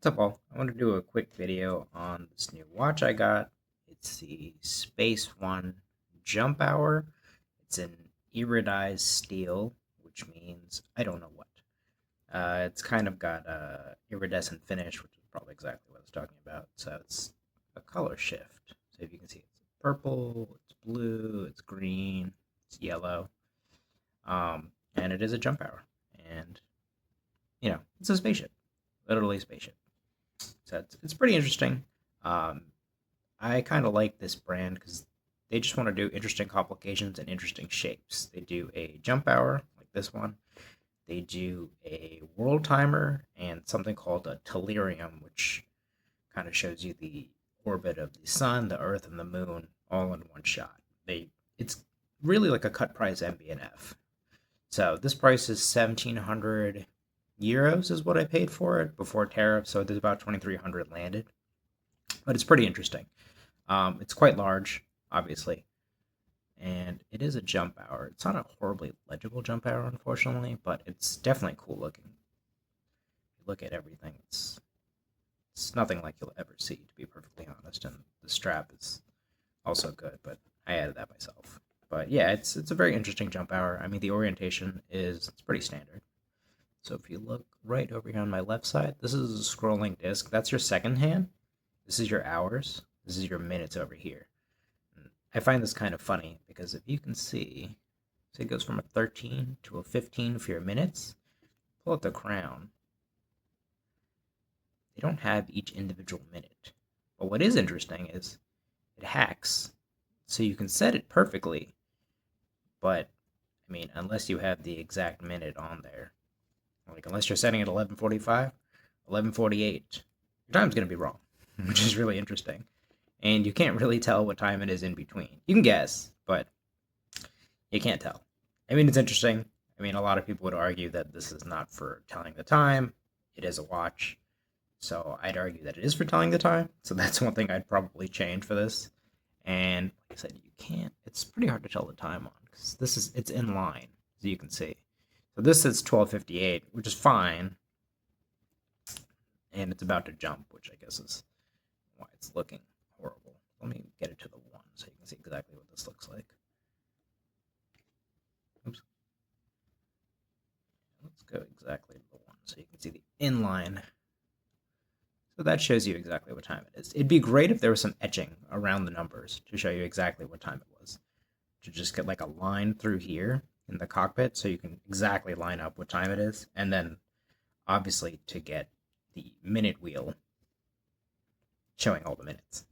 What's up, all? I want to do a quick video on this new watch I got. It's the Spaceone Jump Hour. It's an iridized steel, which means I don't know what. It's kind of got a iridescent finish, which is probably exactly what I was talking about. So it's a color shift. So if you can see, it's purple, it's blue, it's green, it's yellow, and it is a jump hour. And it's a spaceship, literally a spaceship. So it's pretty interesting. Um, I kind of like this brand because they just want to do interesting complications and interesting shapes. They do a jump hour like this one. They do a world timer and something called a tellurium, which kind of shows you the orbit of the sun, the Earth, and the moon all in one shot. It's really like a cut price MBNF. So this price is 1,700 euros is what I paid for it before tariff. So there's about 2,300 landed, but it's pretty interesting. It's quite large, obviously, and it is a jump hour. It's not a horribly legible jump hour, unfortunately, but it's definitely cool looking. If you look at everything, it's nothing like you'll ever see, to be perfectly honest. And the strap is also good, but I added that myself. But yeah, it's a very interesting jump hour. I mean, the orientation it's pretty standard. So if you look right over here on my left side, this is a scrolling disc. That's your second hand. This is your hours. This is your minutes over here. And I find this kind of funny because if you can see, so it goes from a 13 to a 15 for your minutes. Pull out the crown. They don't have each individual minute. But what is interesting is it hacks, so you can set it perfectly. But I mean, unless you have the exact minute on there, like unless you're setting it 11:45, 11:48, your time's gonna be wrong, which is really interesting. And you can't really tell what time it is in between. You can guess, but you can't tell. I mean, it's interesting. I mean, a lot of people would argue that this is not for telling the time. It is a watch. So I'd argue that it is for telling the time. So that's one thing I'd probably change for this. And like I said, you can't, it's pretty hard to tell the time on because it's in line, as you can see. So this says 12:58, which is fine. And it's about to jump, which I guess is why it's looking horrible. Let me get it to the one so you can see exactly what this looks like. Oops. Let's go exactly to the one so you can see the inline. So that shows you exactly what time it is. It'd be great if there was some etching around the numbers to show you exactly what time it was. To just get like a line through here in the cockpit so you can exactly line up what time it is. And then obviously to get the minute wheel showing all the minutes.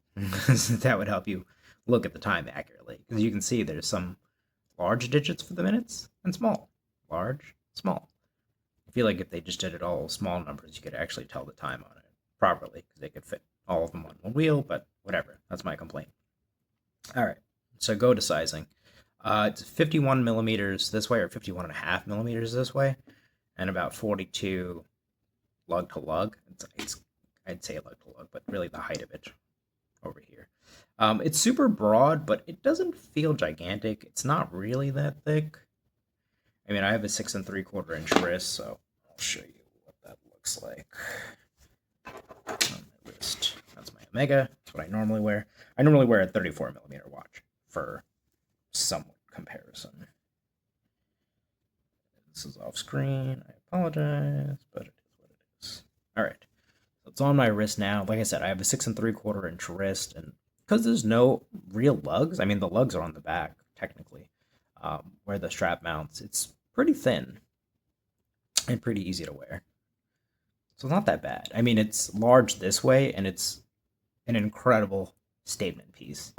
That would help you look at the time accurately. Because you can see there's some large digits for the minutes and small. Large, small. I feel like if they just did it all small numbers, you could actually tell the time on it properly because they could fit all of them on one wheel, but whatever. That's my complaint. All right, so go to sizing. It's 51 millimeters this way, or 51 and a half millimeters this way, and about 42 lug to lug. I'd say lug to lug, but really the height of it over here. It's super broad, but it doesn't feel gigantic. It's not really that thick. I mean, I have a 6 3/4 inch wrist, so I'll show you what that looks like on my wrist. That's my Omega. That's what I normally wear. I normally wear a 34 millimeter watch for somewhat comparison. This is off screen. I apologize, but it is what it is. All right. So it's on my wrist now. Like I said, I have a 6 3/4 inch wrist, and because there's no real lugs, I mean, the lugs are on the back, technically, where the strap mounts. It's pretty thin and pretty easy to wear. So it's not that bad. I mean, it's large this way, and it's an incredible statement piece.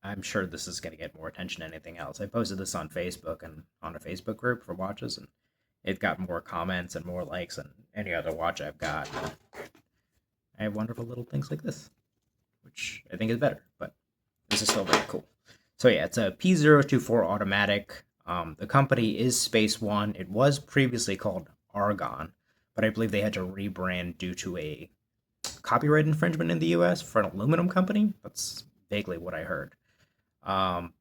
I'm sure this is going to get more attention than anything else. I posted this on Facebook and on a Facebook group for watches, and it got more comments and more likes than any other watch I've got. I have wonderful little things like this, which I think is better, but this is still very cool. So yeah, it's a P024 automatic. The company is Spaceone. It was previously called Argon, but I believe they had to rebrand due to a copyright infringement in the US for an aluminum company. That's vaguely what I heard.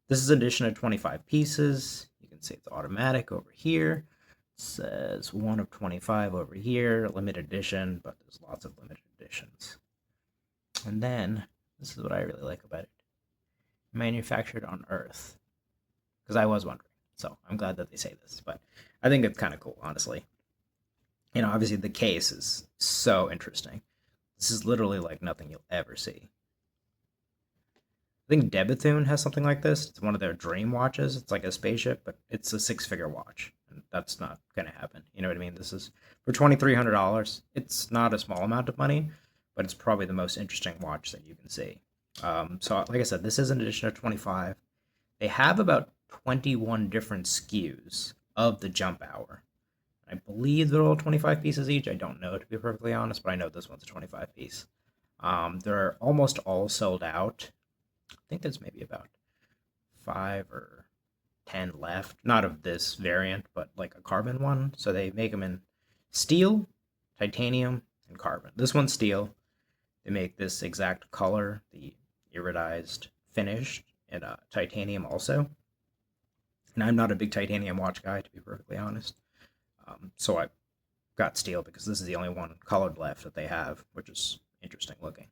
This is an edition of 25 pieces. You can see it's automatic over here. It says 1 of 25 over here, limited edition, but there's lots of limited editions. And then, this is what I really like about it. Manufactured on Earth. Because I was wondering. So I'm glad that they say this. But I think it's kind of cool, honestly. Obviously the case is so interesting. This is literally like nothing you'll ever see. I think Debithune has something like this. It's one of their dream watches. It's like a spaceship, but it's a 6-figure watch. And that's not going to happen. You know what I mean? This is for $2,300. It's not a small amount of money, but it's probably the most interesting watch that you can see. So, like I said, this is an edition of 25. They have about 21 different SKUs of the Jump Hour. I believe they're all 25 pieces each. I don't know, to be perfectly honest, but I know this one's a 25 piece. They're almost all sold out. I think there's maybe about 5 or 10 left. Not of this variant, but like a carbon one. So they make them in steel, titanium, and carbon. This one's steel. They make this exact color, the iridized finish, and titanium also. And I'm not a big titanium watch guy, to be perfectly honest. So I got steel because this is the only one colored left that they have, which is interesting looking.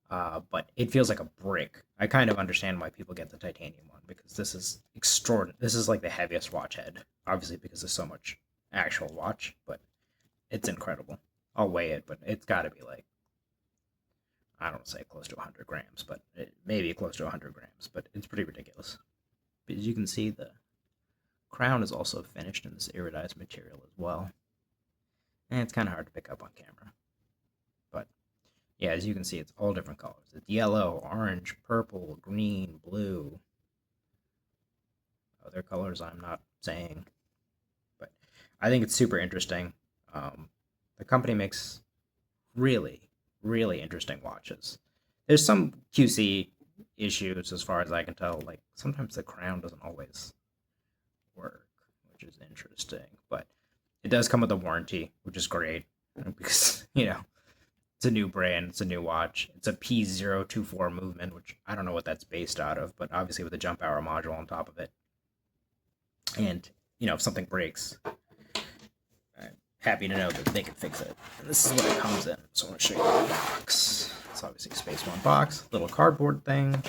But it feels like a brick. I kind of understand why people get the titanium one because this is extraordinary. This is like the heaviest watch head, obviously because there's so much actual watch, but it's incredible. I'll weigh it, but it's got to be like, I don't say close to 100 grams, but it may be close to 100 grams, but it's pretty ridiculous. But as you can see, the crown is also finished in this iridized material as well. And it's kind of hard to pick up on camera. But yeah, as you can see, it's all different colors. It's yellow, orange, purple, green, blue. Other colors I'm not saying. But I think it's super interesting. The company makes really, really interesting watches. There's some QC issues as far as I can tell. Like sometimes the crown doesn't always work, which is interesting, but it does come with a warranty, which is great because it's a new brand, it's a new watch, it's a P024 movement, which I don't know what that's based out of, but obviously with a Jump Hour module on top of it. And if something breaks, I'm happy to know that they can fix it. And this is what it comes in. So I want to show you the box. It's obviously a Spaceone box, little cardboard thing,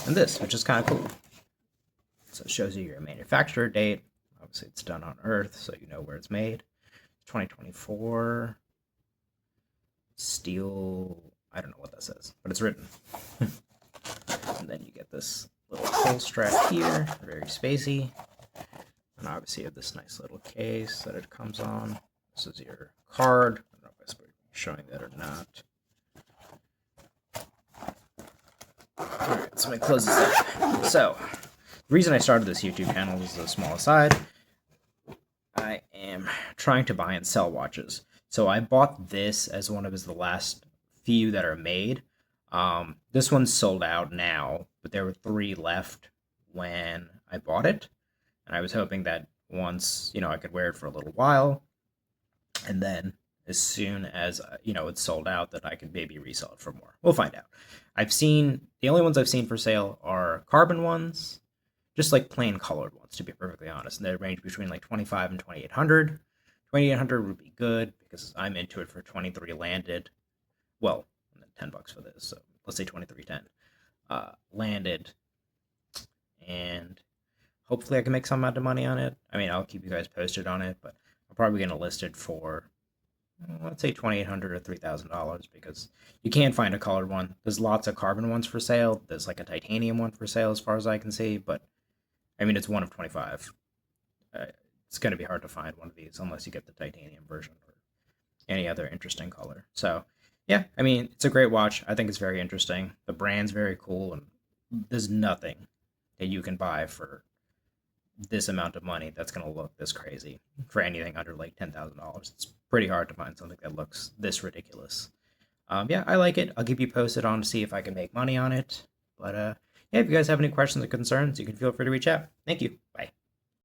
and this, which is kind of cool. So it shows you your manufacturer date. Obviously, it's done on Earth, so you know where it's made. 2024. Steel. I don't know what that says, but it's written. And then you get this little pull strap here, very spacey. And obviously, you have this nice little case that it comes on. This is your card. I don't know if I'm showing that or not. Alright, so let me close this up. So, the reason I started this YouTube channel is a small aside. I am trying to buy and sell watches. So I bought this as one of the last few that are made. This one's sold out now, but there were 3 left when I bought it. And I was hoping that once, I could wear it for a little while. And then as soon as, it's sold out, that I could maybe resell it for more. We'll find out. The only ones I've seen for sale are carbon ones. Just like plain colored ones, to be perfectly honest. And they range between like 25 and 2,800. 2,800 would be good because I'm into it for 23 landed. Well, $10 for this, so let's say 23.10 landed, and hopefully I can make some amount of money on it. I mean, I'll keep you guys posted on it, but I'm probably going to list it for let's say $2,800 or $3,000 because you can't find a colored one. There's lots of carbon ones for sale. There's like a titanium one for sale as far as I can see, but I mean, it's one of 25. It's going to be hard to find one of these unless you get the titanium version or any other interesting color. So, yeah, I mean, it's a great watch. I think it's very interesting. The brand's very cool, and there's nothing that you can buy for this amount of money that's going to look this crazy for anything under like $10,000. It's pretty hard to find something that looks this ridiculous. Yeah, I like it. I'll keep you posted on to see if I can make money on it. But yeah, if you guys have any questions or concerns, you can feel free to reach out. Thank you. Bye.